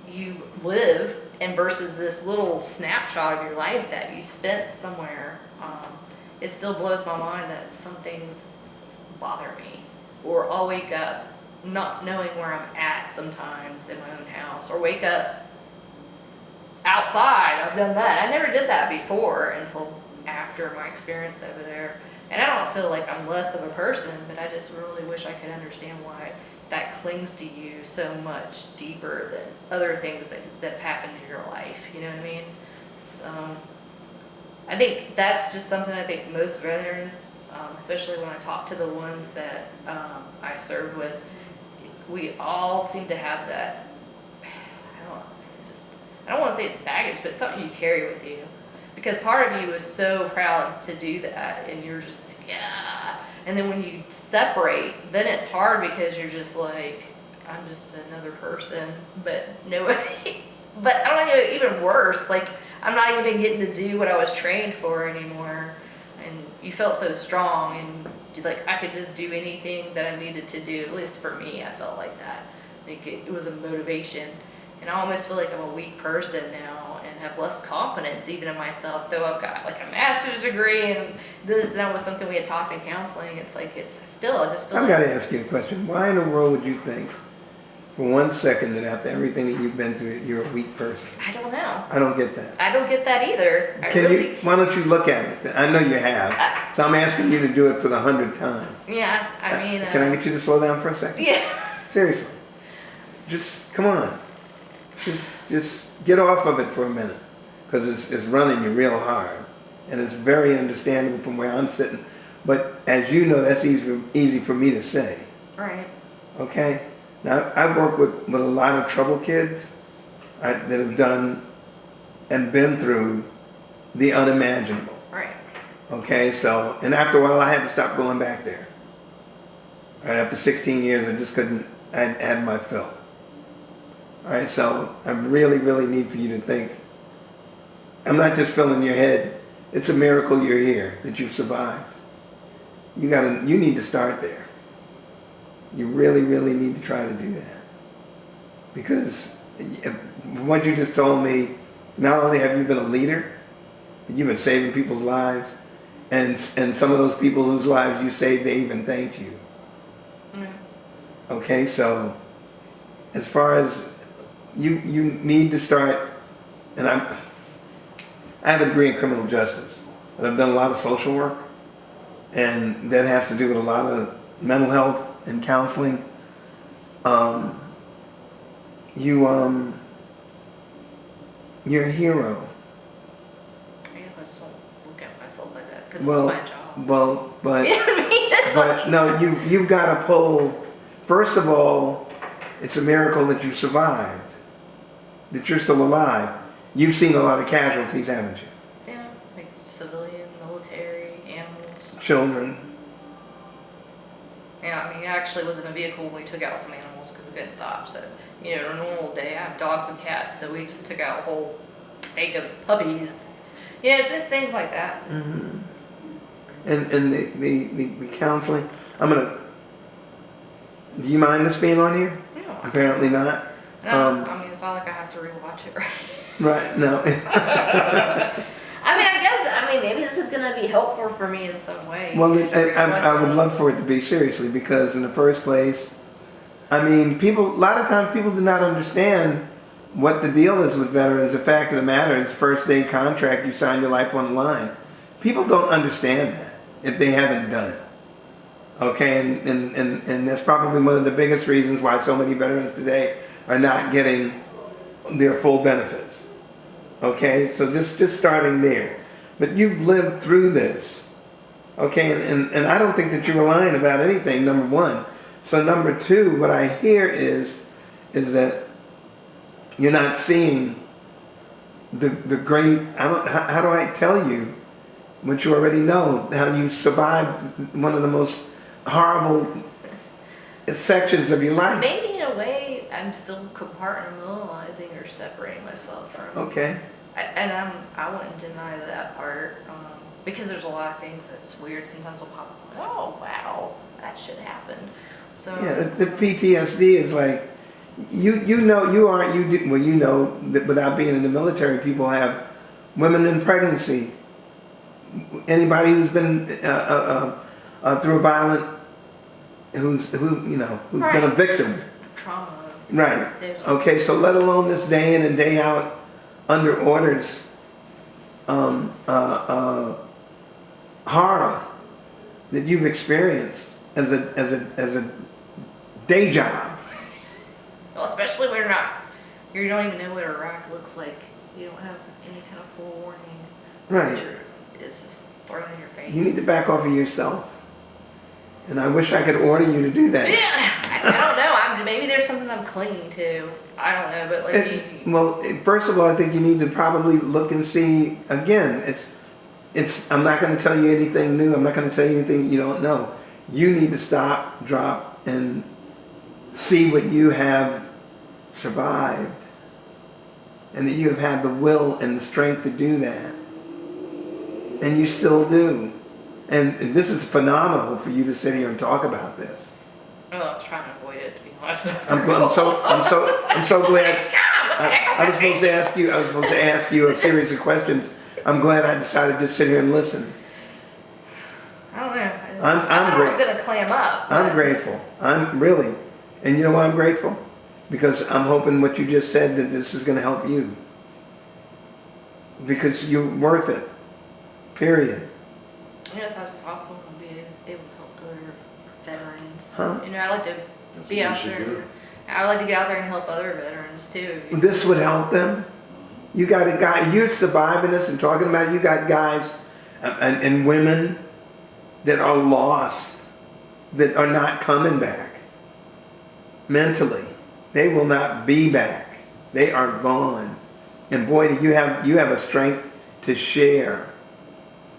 S3: you live and versus this little snapshot of your life that you spent somewhere. It still blows my mind that some things bother me. Or I'll wake up not knowing where I'm at sometimes in my own house. Or wake up outside. I've done that. I never did that before until after my experience over there. And I don't feel like I'm less of a person, but I just really wish I could understand why that clings to you so much deeper than other things that have happened in your life. You know what I mean? So I think that's just something I think most veterans, especially when I talk to the ones that I served with, we all seem to have that. I don't want to say it's baggage, but something you carry with you. Because part of you is so proud to do that, and you're just like, yeah. And then when you separate, then it's hard because you're just like, I'm just another person. But nobody, but I don't know, even worse, like, I'm not even getting to do what I was trained for anymore. And you felt so strong, and like, I could just do anything that I needed to do. At least for me, I felt like that. Like, it was a motivation. And I almost feel like I'm a weak person now and have less confidence even in myself, though I've got like a master's degree and that was something we had talked in counseling. It's like, it's still, I just feel
S1: I've
S3: like.
S1: got to ask you a question. Why in the world would you think for 1 second that after everything that you've been through, you're a weak person.
S3: I don't know.
S1: I don't get that.
S3: I don't get that either.
S1: Why don't you look at it? I know you have. So I'm asking you to do it for the 100th time.
S3: Yeah, I mean.
S1: Can I get you to slow down for a second?
S3: Yeah.
S1: Seriously. Just, come on. Just get off of it for a minute. Because it's running you real hard. And it's very understandable from where I'm sitting. But as you know, that's easy for me to say.
S3: Right.
S1: Okay? Now, I've worked with a lot of troubled kids that have done and been through the unimaginable.
S3: Right.
S1: Okay, so, and after a while I had to stop going back there. Right, after 16 years I just couldn't, I had my fill. Alright, so I really, really need for you to think, I'm not just filling your head, it's a miracle you're here, that you've survived. You need to start there. You really, really need to try to do that. Because what you just told me, not only have you been a leader, but you've been saving people's lives, and some of those people whose lives you saved, they even thanked you. Mm. Okay, so as far as you need to start, and I have a degree in criminal justice, but I've done a lot of social work, and that has to do with a lot of mental health and counseling. You're a hero.
S3: I guess I don't look at myself like that because it was my job.
S1: Well, but
S3: you know what I mean? It's
S1: no, you've got to pull. First of all, it's a miracle that you survived, that you're still alive. You've seen a lot of casualties, haven't you?
S3: Yeah, like civilian, military, animals.
S1: Children.
S3: Yeah, I mean, I actually was in a vehicle when we took out some animals because we couldn't stop. So, you know, on a normal day, I have dogs and cats, so we just took out a whole bag of puppies. Yeah, it's just things like that.
S1: Mm-hmm. And the counseling. Do you mind this being on here?
S3: No.
S1: Apparently not.
S3: No, I mean, it's not like I have to rewatch it, right?
S1: Right. No.
S3: I mean, maybe this is going to be helpful for me in some way.
S1: Well, I would love for it to be, seriously, because in the first place, I mean, a lot of times people do not understand what the deal is with veterans. The fact of the matter is, first day contract, you sign your life on the line. People don't understand that if they haven't done it. Okay, and that's probably one of the biggest reasons why so many veterans today are not getting their full benefits. Okay, so just starting there. But you've lived through this. Okay, and I don't think that you're lying about anything, number one. So number two, what I hear is that you're not seeing the great, how do I tell you what you already know, how you survived one of the most horrible sections of your life.
S3: Maybe in a way, I'm still compartmentalizing or separating myself from.
S1: Okay.
S3: I wouldn't deny that part because there's a lot of things that's weird. Sometimes will pop up. Like, oh wow, that shit happened. So
S1: yeah, the PTSD is like you know that without being in the military, people have women in pregnancy. Anybody who's been through a violent, who's been a victim.
S3: Trauma.
S1: Right. Okay, so let alone this day in and day out under orders, horror that you've experienced as a day job.
S3: Well, especially when you don't even know what Iraq looks like. You don't have any kind of forewarning.
S1: Right.
S3: It's just thrown in your face.
S1: You need to back off of yourself. And I wish I could order you to do that.
S3: Yeah, I don't know. Maybe there's something I'm clinging to. I don't know, but like.
S1: Well, first of all, I think you need to probably look and see. Again, it's. I'm not going to tell you anything new. I'm not going to tell you anything you don't know. You need to stop, drop, and see what you have survived, and that you have had the will and the strength to do that, and you still do. And this is phenomenal for you to sit here and talk about this.
S3: Oh, I was trying to avoid it, to be honest.
S1: I'm so glad. I was supposed to ask you a series of questions. I'm glad I decided to just sit here and listen.
S3: I don't know.
S1: I
S3: thought I was gonna clam up.
S1: I'm grateful. I'm really, and you know why I'm grateful? Because I'm hoping what you just said, that this is going to help you. Because you're worth it. Period.
S3: I guess I just also want to be able to help other veterans.
S1: Huh?
S3: You know, I like to
S2: That's
S3: be
S2: what you
S3: out
S2: should
S3: there.
S2: do.
S3: I like to get out there and help other veterans too.
S1: This would help them. You got a guy, you're surviving this and talking about it. You got guys and women that are lost, that are not coming back. Mentally. They will not be back. They are gone. And boy, do you have a strength to share.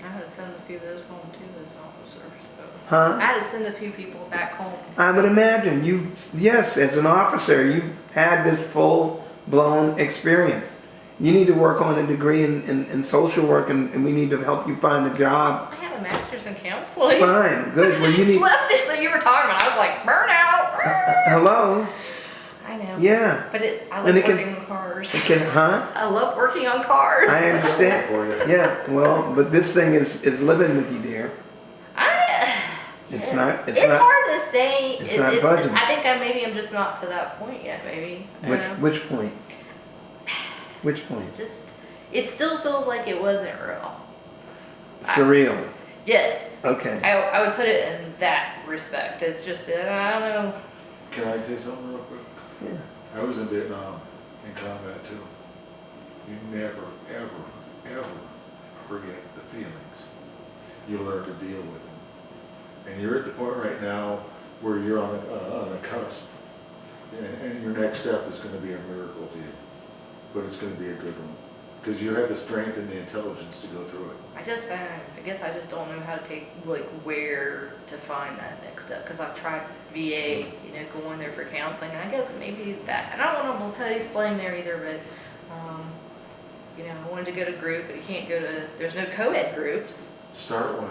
S3: I had to send a few of those home too as officers. So.
S1: Huh?
S3: I had to send a few people back home.
S1: I would imagine yes, as an officer, you've had this full-blown experience. You need to work on a degree in social work, and we need to help you find a job.
S3: I have a master's in counseling.
S1: Fine, good. Well, you
S3: Just
S1: need.
S3: left it that you were talking about. I was like, burnout.
S1: Hello.
S3: I know.
S1: Yeah.
S3: But I
S1: And
S3: love
S1: it can-
S3: working on cars.
S1: Huh?
S3: I love working on cars.
S1: I understand.
S2: For you.
S1: Yeah. Well, but this thing is living with you, dear. It's not. It's not.
S3: hard to say.
S1: It's not budging.
S3: I think maybe I'm just not to that point yet. Maybe. I don't know.
S1: Which point? Which point?
S3: Just it still feels like it wasn't real.
S1: Surreal.
S3: Yes.
S1: Okay.
S3: I would put it in that respect. It's just I don't know.
S2: Can I say something real quick?
S1: Yeah.
S2: I was in Vietnam in combat too. You never, ever, ever forget the feelings. You learn to deal with them. And you're at the point right now where you're on a cusp. And your next step is going to be a miracle to you. But it's going to be a good one. Because you have the strength and the intelligence to go through it.
S3: I guess I just don't know how to take where to find that next step because I've tried VA, going there for counseling, and I guess maybe that. And I don't want to place blame there either, but I wanted to go to group, but you can't go to. There's no co-ed groups.
S2: Start one.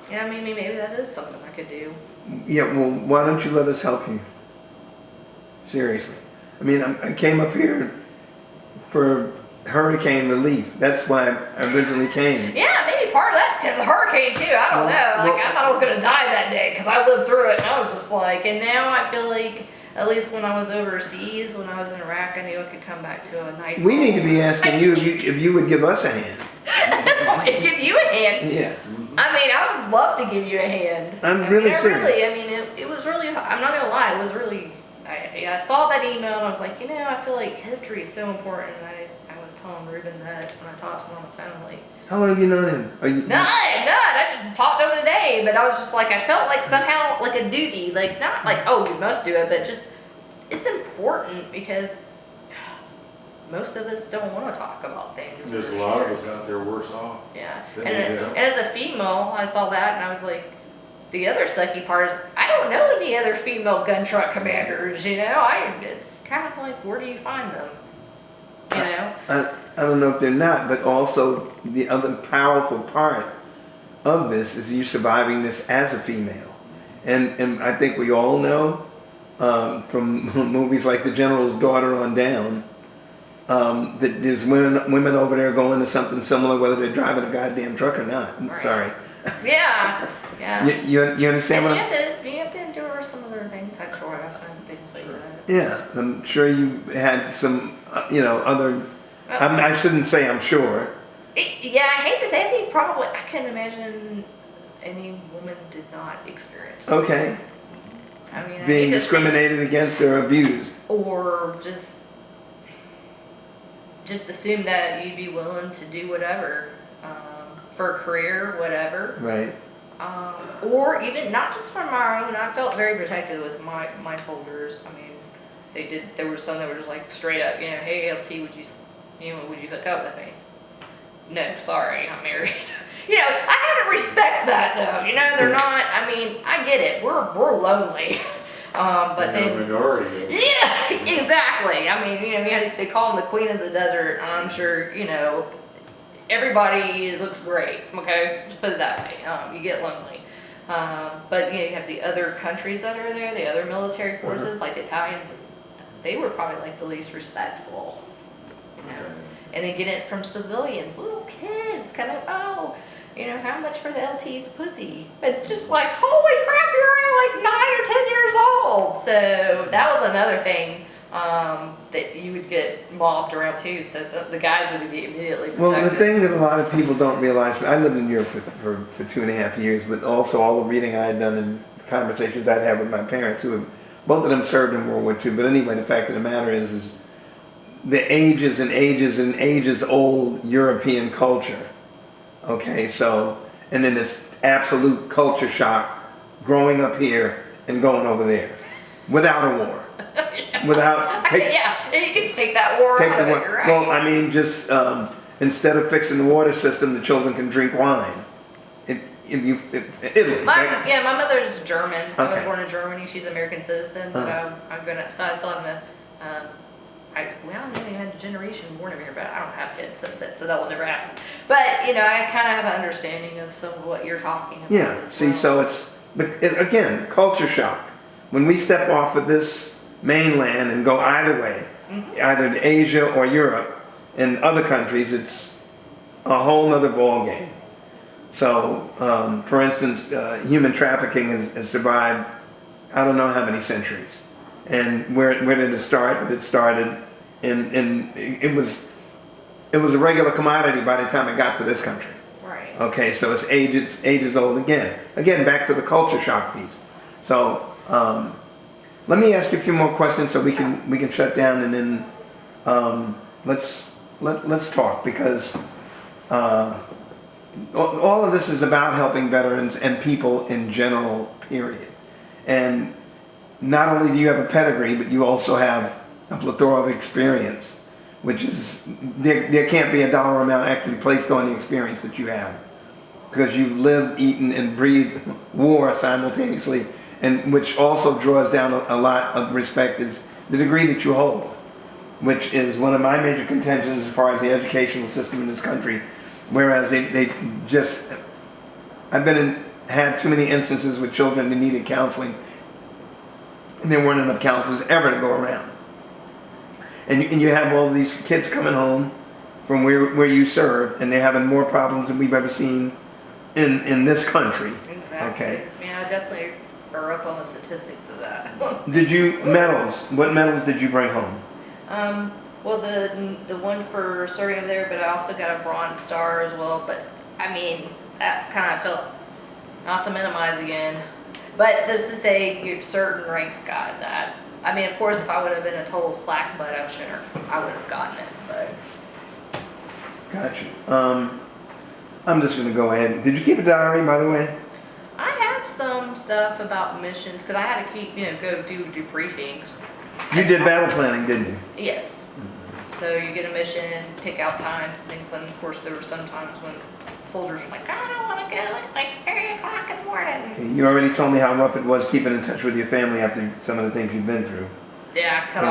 S3: Yeah, maybe that is something I could do.
S1: Yeah. Well, why don't you let us help you? Seriously. I mean, I came up here for hurricane relief. That's why I originally came.
S3: Yeah, maybe part of that's because of hurricane too. I don't know. I thought I was gonna die that day because I lived through it, and I was just like. And now I feel like, at least when I was overseas, when I was in Iraq, I knew I could come back to a nice.
S1: We need to be
S3: home.
S1: asking you if you would give us a hand.
S3: I'd give you a hand.
S1: Yeah.
S3: I mean, I would love to give you a hand.
S1: I'm really serious.
S3: It was really. I'm not gonna lie. It was really. I saw that email and I was like, I feel like history is so important. And I was telling Ruben that when I talked to him on the phone, like.
S1: How long have you known him? Are you?
S3: None. I just talked to him today, but I was just like, I felt like somehow like a duty, like not like, oh, you must do it, but just it's important because most of us don't want to talk about things.
S2: There's a lot of us out there worse off.
S3: Yeah,
S2: Then
S3: and,
S2: you know.
S3: and as a female, I saw that and I was like, the other sucky part is I don't know any other female gun truck commanders. It's kind of like where do you find them?
S1: I don't know if they're not, but also the other powerful part of this is you surviving this as a female. And I think we all know from movies like The General's Daughter on down that there's women over there going to something similar, whether they're driving a goddamn truck or not.
S3: Right.
S1: Sorry.
S3: Yeah.
S1: You understand
S3: And
S1: what
S3: you have to endure some other things, sexual harassment, things like that.
S1: Yeah, I'm sure you had some, other. I shouldn't say I'm sure.
S3: I hate to say, I think probably I can imagine any woman did not experience it.
S1: Okay.
S3: I mean, I
S1: Being
S3: hate to say-
S1: discriminated against or abused.
S3: or just assume that you'd be willing to do whatever for a career, whatever.
S1: Right.
S3: Or even not just from our own. I felt very protected with my soldiers. I mean, there were some that were just like straight up, hey LT, would you hook up with me? No, sorry, I'm married. I have to respect that though. They're not. I mean, I get it. We're lonely. But
S2: And they're a
S3: then.
S2: minority.
S3: Yeah, exactly. I mean, they call them the queen of the desert. And I'm sure, everybody looks great. Okay, just put it that way. You get lonely. But you have the other countries that are there, the other military forces, like the Italians. They were probably like the least respectful. And they get it from civilians, little kids, kind of, how much for the LT's pussy? It's just like, holy crap, you're like 9 or 10 years old. So that was another thing that you would get mobbed around too. So the guys would be immediately protected.
S1: Well, the thing that a lot of people don't realize, I lived in Europe for 2.5 years, but also all the reading I had done and conversations I'd had with my parents, who have, both of them served in World War II. But anyway, the fact of the matter is the ages and ages and ages old European culture. Okay, so, and then this absolute culture shock growing up here and going over there without a war. Without
S3: you can just take that war out of it, you're right.
S1: Well, I mean, just instead of fixing the water system, the children can drink wine. Italy.
S3: My mother's German. I was
S1: Okay.
S3: born in Germany. She's an American citizen, but I'm gonna. So I still have the. I only had a generation born over here, but I don't have kids, so that will never happen. But I kind of have an understanding of some of what you're talking about.
S1: Yeah.
S3: As
S1: See,
S3: well.
S1: so it's again culture shock. When we step off of this mainland and go either way, either to Asia or Europe and other countries, it's a whole nother ball game. So, for instance, human trafficking has survived I don't know how many centuries. And where did it start? It started and it was a regular commodity by the time it got to this country.
S3: Right.
S1: Okay, so it's ages old again. Again, back to the culture shock piece. So let me ask you a few more questions so we can shut down, and then let's talk, because all of this is about helping veterans and people in general, period. And not only do you have a pedigree, but you also have a plethora of experience, which is, there can't be a dollar amount actually placed on the experience that you have, because you've lived, eaten, and breathed war simultaneously, and which also draws down a lot of respect is the degree that you hold, which is one of my major contentions as far as the educational system in this country. Whereas I've had too many instances with children that needed counseling, and there weren't enough counselors ever to go around. And you have all these kids coming home from where you serve, and they're having more problems than we've ever seen in this country.
S3: Exactly.
S1: Okay.
S3: I definitely are up on the statistics of that.
S1: What medals did you bring home?
S3: Well, the one for serving over there, but I also got a Bronze Star as well. But I mean, that's kind of felt, not to minimize again, but just to say certain ranks got that. I mean, of course, if I would have been a total slack butt, I wouldn't have gotten it. But
S1: Gotcha. I'm just going to go ahead. Did you keep a diary, by the way?
S3: I have some stuff about missions because I had to keep, go do briefings.
S1: You did battle planning, didn't you?
S3: Yes. So you get a mission, pick out times, things, and of course there were some times when soldiers were like, I don't want to go at like 3 o'clock in the morning.
S1: Okay, you already told me how rough it was keeping in touch with your family after some of the things you've been through.
S3: Yeah, kind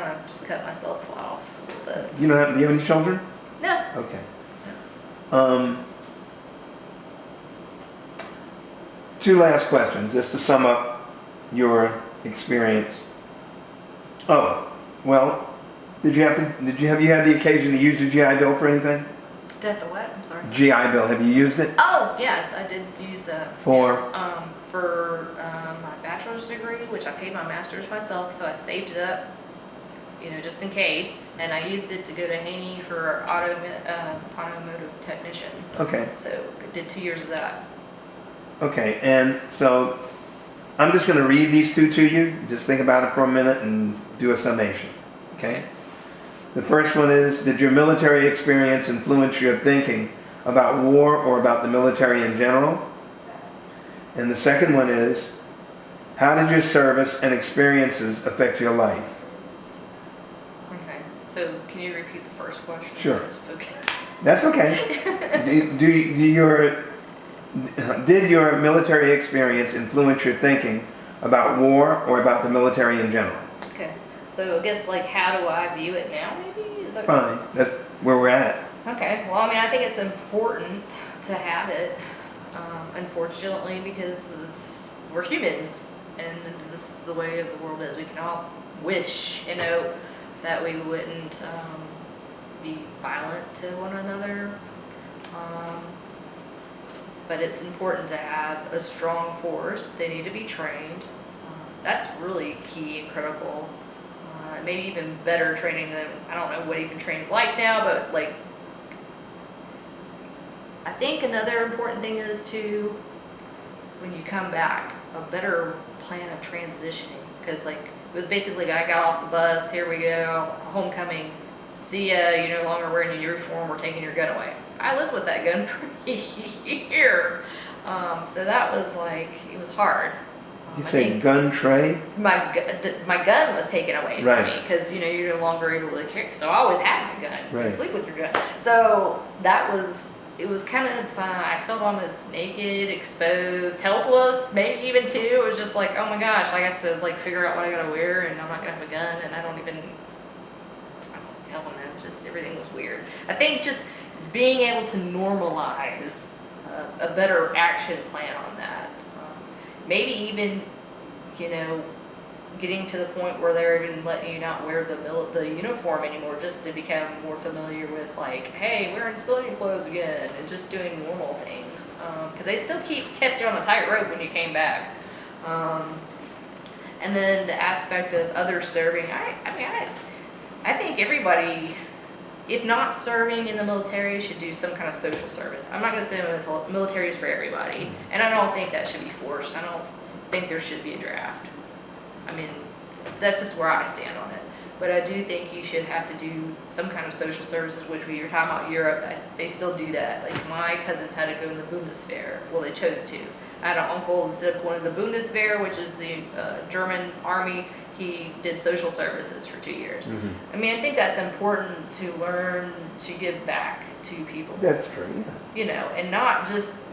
S3: of just cut myself off a little bit.
S1: Do you have any children?
S3: No.
S1: Okay. Two last questions, just to sum up your experience. Oh, well, have you had the occasion to use the GI Bill for anything?
S3: Did the what? I'm sorry.
S1: GI Bill, have you used it?
S3: Oh, yes, I did use that.
S1: For?
S3: For my bachelor's degree, which I paid my master's myself, so I saved it up, just in case. And I used it to go to Haney for automotive technician.
S1: Okay.
S3: So I did 2 years of that.
S1: Okay, and so I'm just going to read these two to you. Just think about it for a minute and do a summation. Okay? The first one is, did your military experience influence your thinking about war or about the military in general? And the second one is, how did your service and experiences affect your life?
S3: Okay, so can you repeat the first question?
S1: Sure.
S3: Okay.
S1: That's okay. Did your military experience influence your thinking about war or about the military in general?
S3: Okay, so I guess how do I view it now, maybe? Is that
S1: Fine, that's where we're at.
S3: Okay, well, I think it's important to have it, unfortunately, because we're humans, and this is the way of the world is. We can all wish, that we wouldn't be violent to one another. but it's important to have a strong force. They need to be trained. That's really key and critical. Maybe even better training than, I don't know what even training's like now, but like, I think another important thing is to, when you come back, a better plan of transitioning. Because like, it was basically, I got off the bus, here we go, homecoming, see ya, you're no longer wearing your uniform, we're taking your gun away. I lived with that gun for a year. So that was like, it was hard.
S1: You say gun tray?
S3: My gun was taken away from me because you're no longer able to carry. So I always had my gun. You sleep with your gun. So it was kind of I felt almost naked, exposed, helpless, maybe even too. It was just like, oh my gosh, I have to like figure out what I gotta wear, and I'm not gonna have a gun, and I don't know, just everything was weird. I think just being able to normalize a better action plan on that. Maybe even, getting to the point where they're even letting you not wear the uniform anymore, just to become more familiar with like, hey, wearing civilian clothes again, and just doing normal things. Because they still kept you on a tight rope when you came back. And then the aspect of others serving, I think everybody, if not serving in the military, should do some kind of social service. I'm not going to say military is for everybody, and I don't think that should be forced. I don't think there should be a draft. I mean, that's just where I stand on it. But I do think you should have to do some kind of social services, which we were talking about Europe, they still do that. Like my cousins had to go in the Bundeswehr. Well, they chose to. I had an uncle, instead of going to the Bundeswehr, which is the German army, he did social services for 2 years. I mean, I think that's important to learn to give back to people.
S1: That's true, yeah.
S3: And not just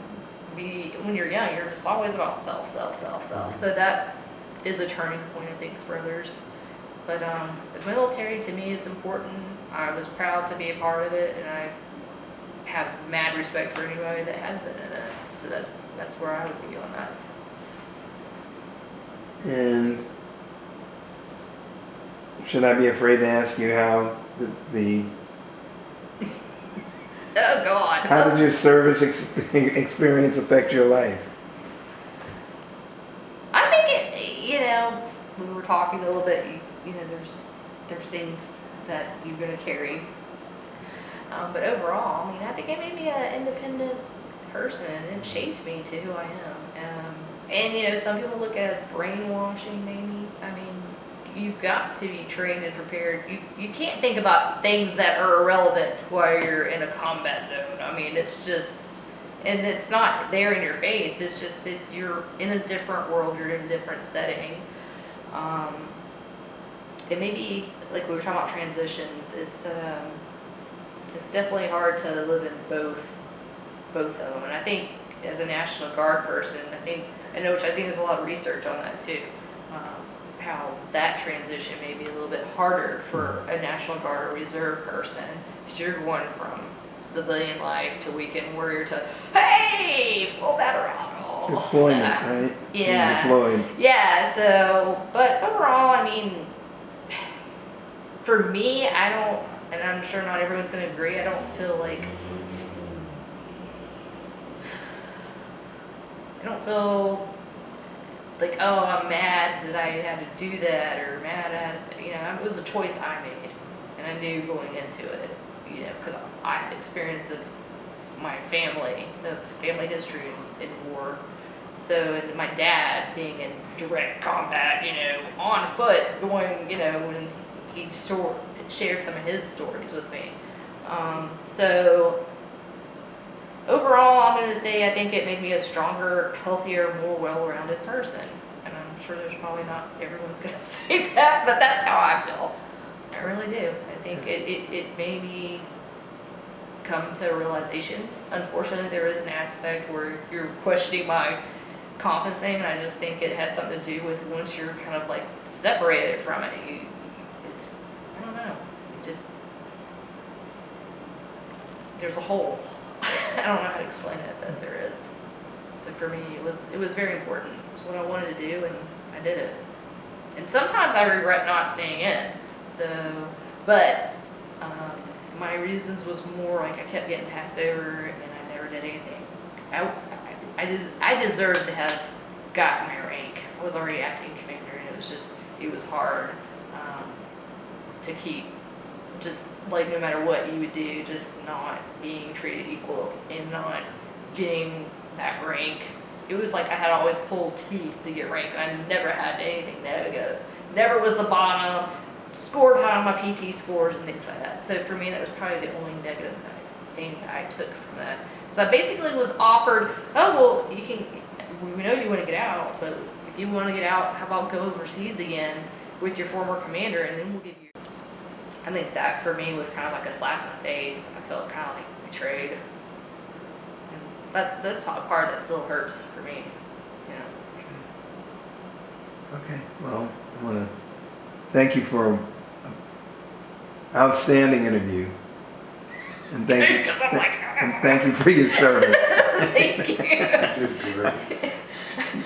S3: be, when you're young, you're just always about self. So that is a turning point, I think, for others. But the military to me is important. I was proud to be a part of it, and I have mad respect for anybody that has been in it. So that's where I would be on that.
S1: And should I be afraid to ask you how the
S3: oh God.
S1: How did your service experience affect your life?
S3: I think we were talking a little bit. There's things that you're gonna carry. But overall, I think it made me an independent person. It shaped me to who I am. And some people look at it as brainwashing, maybe. You've got to be trained and prepared. You can't think about things that are irrelevant while you're in a combat zone. It's just, and it's not there in your face. It's just you're in a different world. You're in a different setting. It may be like we were talking about transitions. It's definitely hard to live in both of them. And I think as a National Guard person, I know there's a lot of research on that too. How that transition may be a little bit harder for a National Guard or Reserve person, because you're going from civilian life to weekend warrior to, hey, full battle round.
S1: Deployment, right?
S3: Yeah.
S1: Deployed.
S3: Yeah, so, but overall, for me, I don't, and I'm sure not everyone's going to agree, I don't feel like, oh, I'm mad that I had to do that, or mad at, it was a choice I made, and I knew going into it, because I had experience of my family, the family history in war. So, and my dad being in direct combat, on foot, going, when he shared some of his stories with me. So, overall, I'm going to say I think it made me a stronger, healthier, more well-rounded person. And I'm sure there's probably not everyone's going to say that, but that's how I feel. I really do. I think it made me come to a realization. Unfortunately, there is an aspect where you're questioning my confidence thing, and I just think it has something to do with once you're kind of like separated from it, I don't know, there's a hole. I don't know how to explain it, but there is. So for me, it was very important. It was what I wanted to do, and I did it. And sometimes I regret not staying in. So, but my reasons was more like I kept getting passed over, and I never did anything I deserved to have gotten my rank. I was already acting commander, and it was hard to keep, just like no matter what you would do, just not being treated equal and not getting that rank. It was like I had always pulled teeth to get rank, and I never had anything negative. Never was the bottom, scored high on my PT scores and things like that. So for me, that was probably the only negative thing that I took from that. So I basically was offered, oh, well, we know you want to get out, but if you want to get out, how about go overseas again with your former commander, and then we'll give you. I think that for me was kind of like a slap in the face. I felt kind of like betrayed. And that's the part that still hurts for me, you know.
S1: Okay, well, I want to thank you for an outstanding interview. And thank you,
S3: Because I'm like,
S1: and thank you for your service.
S3: thank you.
S2: Good, great.